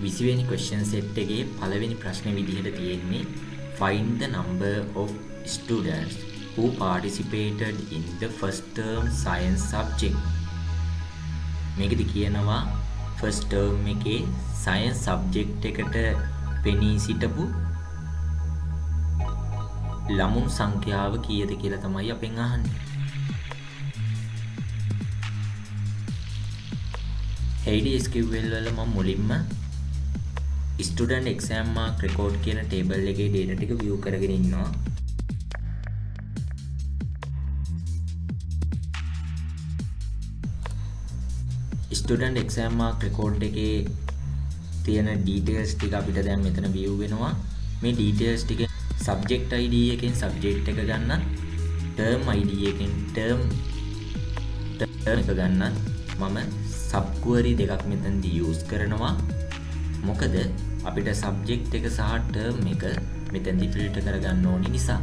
20 වෙනි question set එකේ පළවෙනි ප්‍රශ්නේ විදිහට තියෙන්නේ find the number of students who participated in the first term science subject. මේකෙදි කියනවා first term එකේ science subject එකට පෙනී සිටපු ළමුන් සංඛ්‍යාව කීයද කියලා තමයි අපෙන් අහන්නේ. HDSQL වල මම මුලින්ම student exam mark record කියන table එකේ data ටික view කරගෙන ඉන්නවා. student exam mark record එකේ තියෙන details ටික අපිට දැන් මෙතන view වෙනවා. මේ details ටික subject ID එකෙන් subject එක ගන්න, term ID එකෙන් term එක ගන්න මම subquery දෙකක් මෙතනදී use කරනවා. මොකද අපිට subject එක සහ term එක මෙතනදී filter කරගන්න ඕනි නිසා.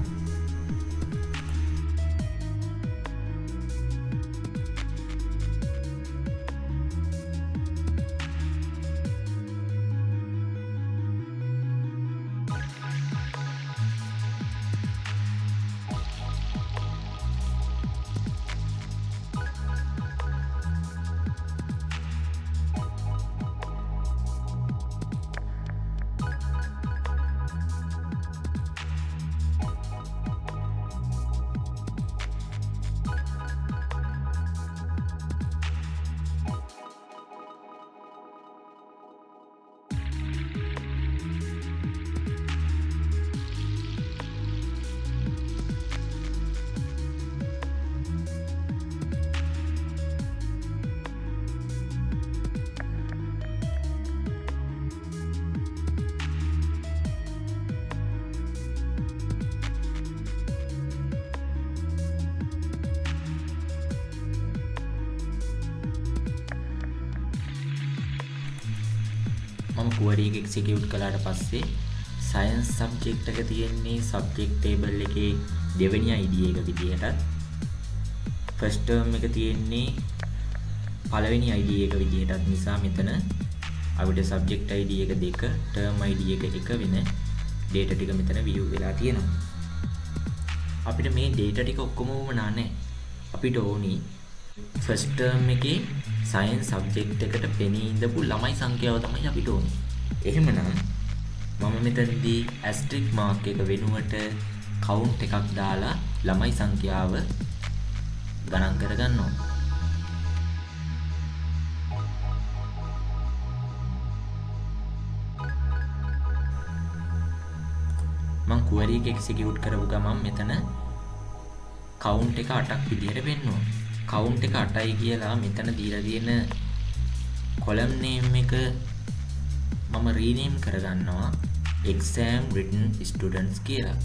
මම query එක execute කළාට පස්සේ science subject එක තියෙන්නේ subject table එකේ දෙවෙනි ID එක විදිහට, first term එක තියෙන්නේ පළවෙනි ID එක විදිහටත් නිසා මෙතන අපිට subject ID එක 2, term ID එක 1 වෙන data ටික මෙතන view වෙලා තියෙනවා. අපිට මේ data ටික ඔක්කොම වුණා නැහැ. අපිට ඕනි first term එකේ science subject එකට පෙනී ඉඳපු ළමයි සංඛ්‍යාව තමයි අපිට ඕනේ. එහෙමනම් මම මෙතනදී asterisk mark එක වෙනුවට count එකක් දාලා ළමයි සංඛ්‍යාව ගණන් කරගන්නවා. මම query එක execute කරපු ගමන් මෙතන count එක 8ක් විදිහට පෙන්වනවා. count එක 8යි කියලා මෙතන දීලා තියෙන column name එක මම rename කරගන්නවා exam written students කියලා.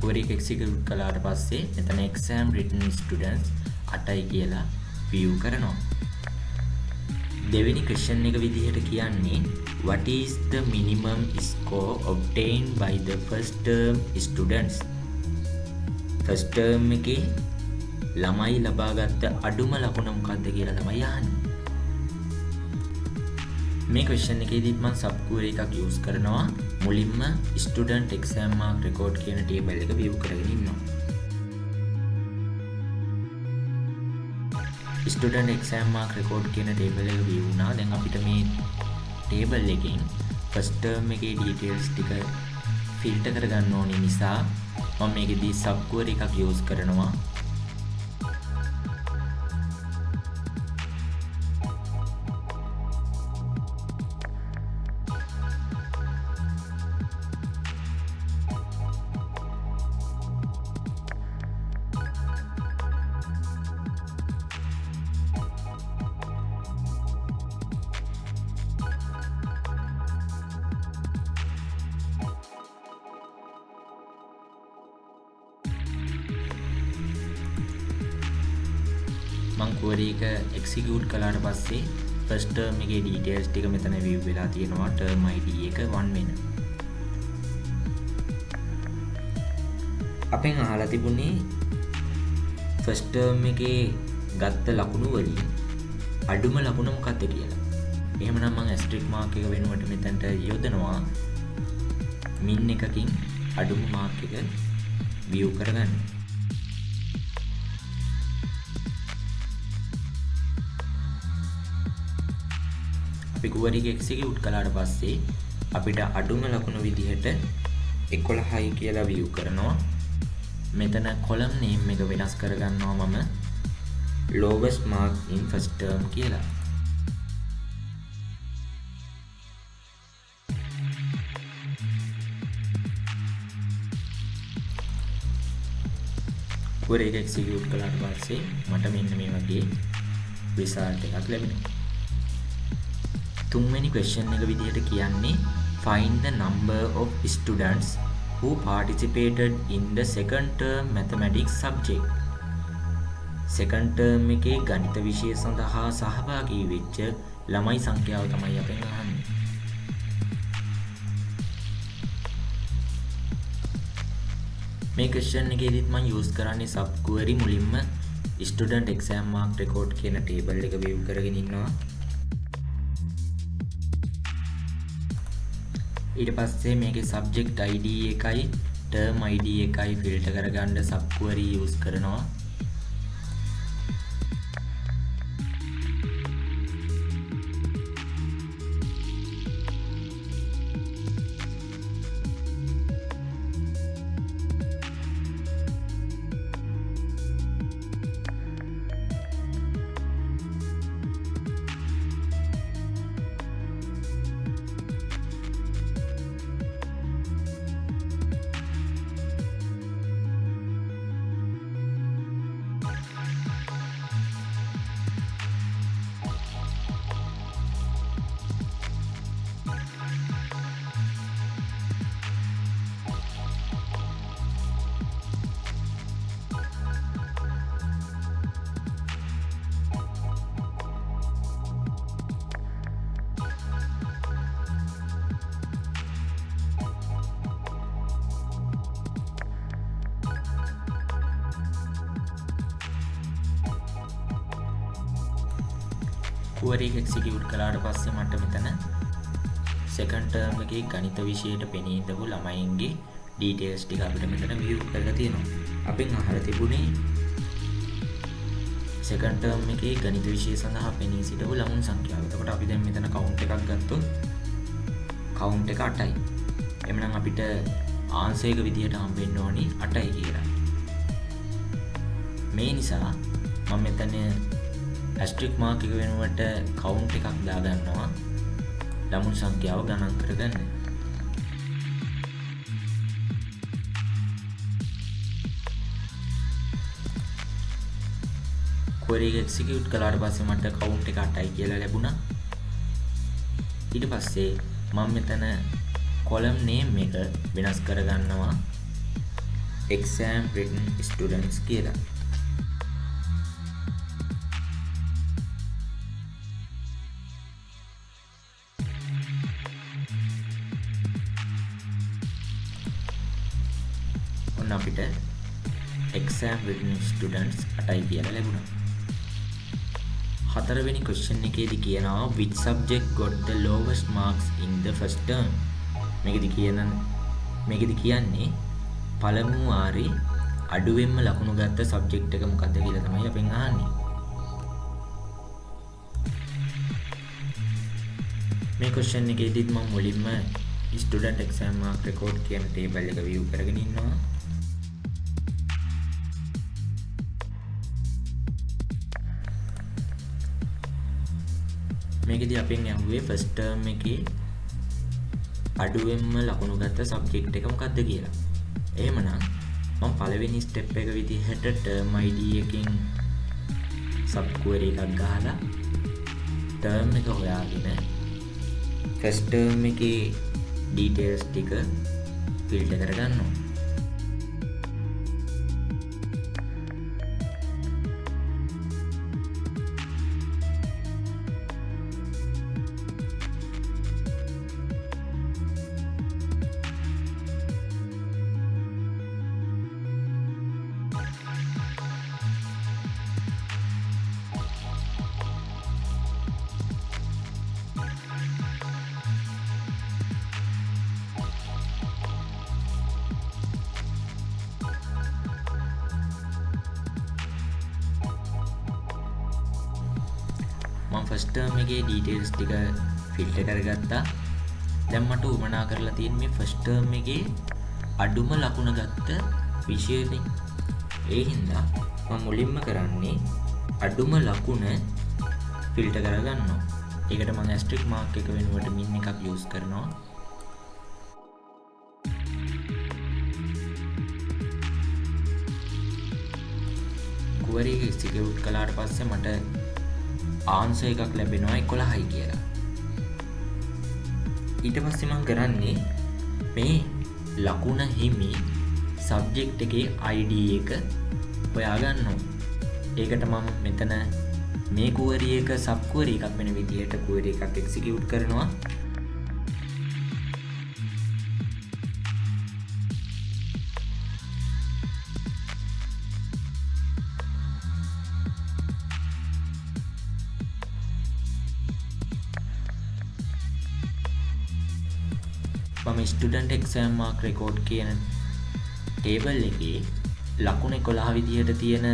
query එක execute කළාට පස්සේ මෙතන exam written students 8යි කියලා view කරනවා. දෙවෙනි question එක විදිහට කියන්නේ what is the minimum score obtained by the first term students? first term එකේ ළමයි ලබාගත් අඩුම ලකුණ මොකක්ද කියලා තමයි අහන්නේ. මේ question එකේදීත් මම subquery එකක් use කරනවා. මුලින්ම student exam mark record කියන table එක view කරගෙන ඉන්නවා. student exam mark record කියන table එක view වුණා. දැන් අපිට මේ table එකෙන් first term එකේ details ටික filter කරගන්න ඕනේ නිසා මම මේකෙදී subquery එකක් use කරනවා. මම query එක execute කළාට පස්සේ first term එකේ details ටික මෙතන view වෙලා තියෙනවා. term ID එක 1 වෙන. අපෙන් අහලා තිබුණේ ෆස්ට් ටර්ම් එකේ ගත්ත ලකුණු වලින් අඩුම ලකුණ මොකක්ද කියලා. එහෙමනම් මම ඇස්ට්‍රික් මාක් එක වෙනුවට මෙතනට යොදනවා මින් එකකින් අඩුම මාක් එක view කරගන්න. අපි query එක execute කළාට පස්සේ අපිට අඩුම ලකුණු විදිහට 11යි කියලා view කරනවා. මෙතන column name එක වෙනස් කරගන්නවා මම lowest mark in first term කියලා. query එක execute කළාට පස්සේ මට මෙන්න මේ වගේ result එකක් ලැබෙනවා. තුන්වෙනි question එක විදිහට කියන්නේ find the number of students who participated in the second term mathematics subject. second term එකේ ගණිත විෂය සඳහා සහභාගී වෙච්ච ළමයි සංඛ්‍යාව තමයි අපෙන් අහන්නේ. මේ question එකේදීත් මම use කරන්නේ sub query මුලින්ම student exam mark record කියන table එක view කරගෙන ඉන්නවා. ඊට පස්සේ මේකේ subject id එකයි term id එකයි filter කරගන්න sub query use කරනවා. query එක execute කළාට පස්සේ මට මෙතන second term එකේ ගණිත විෂයට පෙනී හිටපු ළමයින්ගේ details ටික අපිට මෙතන view කරලා තියෙනවා. අපෙන් අහලා තිබුණේ second term එකේ ගණිත විෂය සඳහා පෙනී සිටපු ළමුන් සංඛ්‍යාව. එතකොට අපි දැන් මෙතන count එකක් ගත්තොත් count එක 8යි. එhmenan අපිට answer එක විදිහට හම්බෙන්න ඕනි 8යි කියලා. මේ නිසා මම මෙතන asterisk mark එක වෙනුවට count එකක් දාගන්නවා ළමුන් සංඛ්‍යාව ගණන් කරගන්න. query එක execute කළාට පස්සේ මට count එක 8යි කියලා ලැබුණා. ඊට පස්සේ මම මෙතන column name එක වෙනස් කරගන්නවා exam written students කියලා. අපිට exam written students 8යි කියලා ලැබුණා. හතරවෙනි question එකේදී කියනවා which subject got the lowest marks in the first term. මේකෙදි කියන්නේ පළමු වාරේ අඩුවෙන්ම ලකුණු ගත්ත subject එක මොකක්ද කියලා තමයි අපෙන් අහන්නේ. මේ question එකේදීත් මම මුලින්ම student exam mark record කියන table එක view කරගෙන ඉන්නවා. මේකෙදි අපෙන් අහුවේ first term එකේ අඩුවෙන්ම ලකුණු ගත්ත subject එක මොකක්ද කියලා. එහෙමනම් මම පළවෙනි step එක විදිහට term id එකකින් sub query එකක් ගහලා term එක හොයාගෙන first term එකේ details ටික filter කරගන්නවා. මම ෆස්ට් ටර්ම් එකේ ඩීටේල්ස් ටික ෆිල්ටර් කරගත්තා. දැන් මට උවමනා කරලා තියෙන්නේ මේ ෆස්ට් ටර්ම් එකේ අඩුම ලකුණ ගත්ත විෂයනේ. ඒ හින්දා මම මුලින්ම කරන්නේ අඩුම ලකුණ ෆිල්ටර් කරගන්නවා. ඒකට මම ඇස්ටරික් මාක් එක වෙනුවට මින් එකක් යූස් කරනවා. කුවරි එක එක්සිකියුට් කළාට පස්සේ මට ආන්සර් එකක් ලැබෙනවා 11යි කියලා. ඊට පස්සේ මම කරන්නේ මේ ලකුණ හිමි සබ්ජෙක්ට් එකේ ID එක හොයාගන්නවා. ඒකට මම මෙතන මේ කුවරි එක සබ් කුවරි එකක් වෙන විදිහට කුවරි එකක් එක්සිකියුට් කරනවා. මම ස්ටුඩන්ට් එක්සෑම් මාක් රෙකෝඩ් කියන ටේබල් එකේ ලකුණ 11 විදිහට තියෙන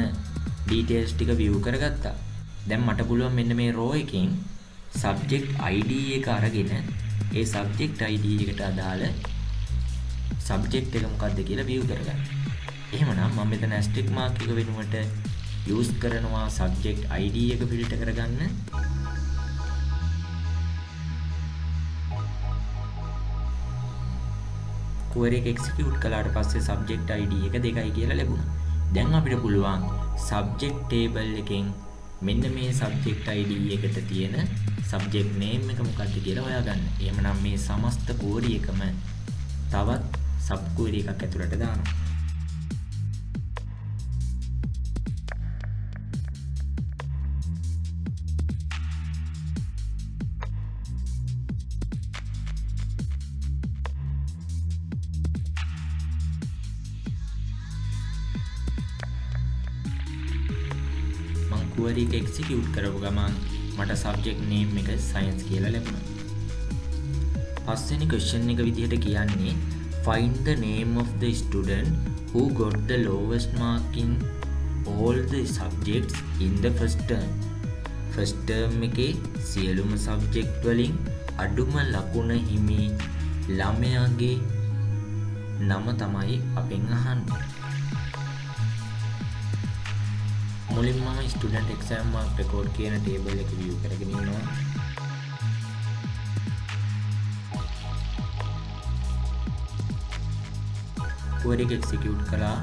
ඩීටේල්ස් ටික view කරගත්තා. දැන් මට පුළුවන් මෙන්න මේ row එකෙන් subject ID එක අරගෙන ඒ subject ID එකට අදාළ subject එක මොකක්ද කියලා view කරගන්න. එහෙමනම් මම මෙතන asterisk mark එක වෙනුවට use කරනවා subject ID එක filter කරගන්න. කුවරි එක එක්සිකියුට් කළාට පස්සේ subject ID එක 2යි කියලා ලැබුණා. දැන් අපිට පුළුවන් subject table එකෙන් මෙන්න මේ subject ID එකට තියෙන subject name එක මොකක්ද කියලා හොයාගන්න. එහෙමනම් මේ සමස්ත කුවරි එකම තවත් sub කුවරි එකක් ඇතුළට දානවා. කුවරි එක එක්සිකියුට් කරපු ගමන් මට සබ්ජෙක්ට් නේම් එක සයන්ස් කියලා ලැබුණා. පස්වෙනි ක්වෙස්චන් එක විදිහට කියන්නේ find the name of the student who got the lowest mark in all the subjects in the first term. first term එකේ සියලුම සබ්ජෙක්ට් වලින් අඩුම ලකුණ හිමි ළමයාගේ නම තමයි අපෙන් අහන්නේ. මුලින්ම මම ස්ටුඩන්ට් එක්සෑම් මාක් රෙකෝඩ් කියන ටේබල් එක view කරගෙන ඉන්නවා. කුවරි එක එක්සිකියුට් කළා.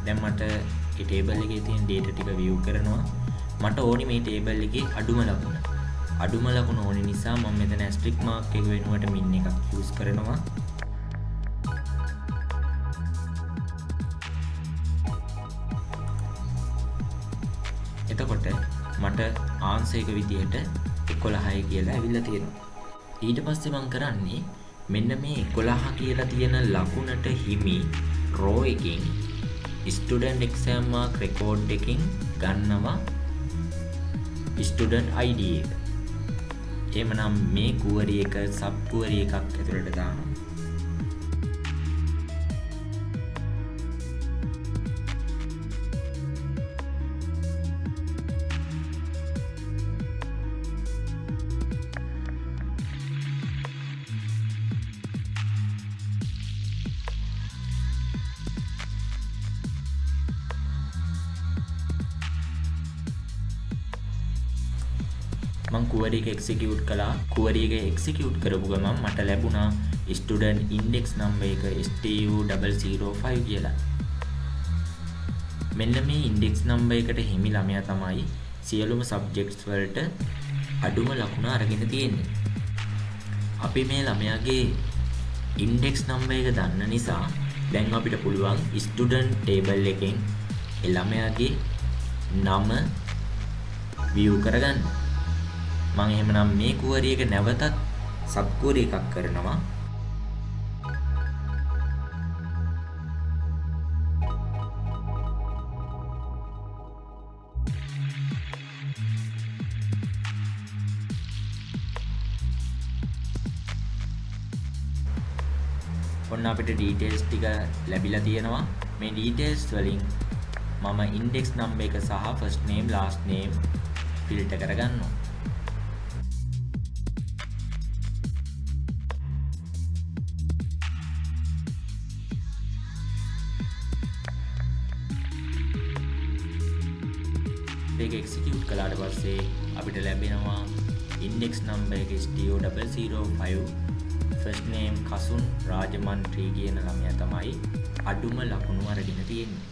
දැන් මට මේ ටේබල් එකේ තියෙන data ටික view කරනවා. මට ඕනි මේ ටේබල් එකේ අඩුම ලකුණ. අඩුම ලකුණ ඕනි නිසා මම මෙතන asterisk mark එක වෙනුවට min එකක් use කරනවා. එතකොට මට ආන්සර් එක විදිහට 11යි කියලා ඇවිල්ලා තියෙනවා. ඊට පස්සේ මම කරන්නේ මෙන්න මේ 11 කියලා තියෙන ලකුණට හිමි row එකකින් student exam mark record එකකින් ගන්නවා student ID එක. එහෙමනම් මේ කුවරි එක sub කුවරි එකක් ඇතුළට දානවා. මම කුවරි එක එක්සිකියුට් කළා. කුවරි එක එක්සිකියුට් කරපු ගමන් මට ලැබුණා ස්ටුඩන්ට් ඉන්ඩෙක්ස් නම්බර් එක STU005 කියලා. මෙන්න මේ ඉන්ඩෙක්ස් නම්බර් එකට හිමි ළමයා තමයි සියලුම සබ්ජෙක්ට්ස් වලට අඩුම ලකුණ අරගෙන තියෙන්නේ. අපි මේ ළමයාගේ ඉන්ඩෙක්ස් නම්බර් එක දන්න නිසා දැන් අපිට පුළුවන් ස්ටුඩන්ට් ටේබල් එකෙන් ඒ ළමයාගේ නම view කරගන්න. මම එහෙමනම් මේ කුවරි එක නැවතත් සබ් කුවරි එකක් කරනවා. ඔන්න අපිට ඩීටේල්ස් ටික ලැබිලා තියෙනවා. මේ ඩීටේල්ස් වලින් මම ඉන්ඩෙක්ස් නම්බර් එක සහ first name last name filter කරගන්නවා. චැප්ටර් එක එක්සිකියුට් කළාට පස්සේ අපිට ලැබෙනවා ඉන්ඩෙක්ස් නම්බර් එක STO005 ෆස්ට් නේම් කසුන් රාජමන්ත්‍රී කියන ළමයා තමයි අඩුම ලකුණු අරගෙන තියෙන්නේ.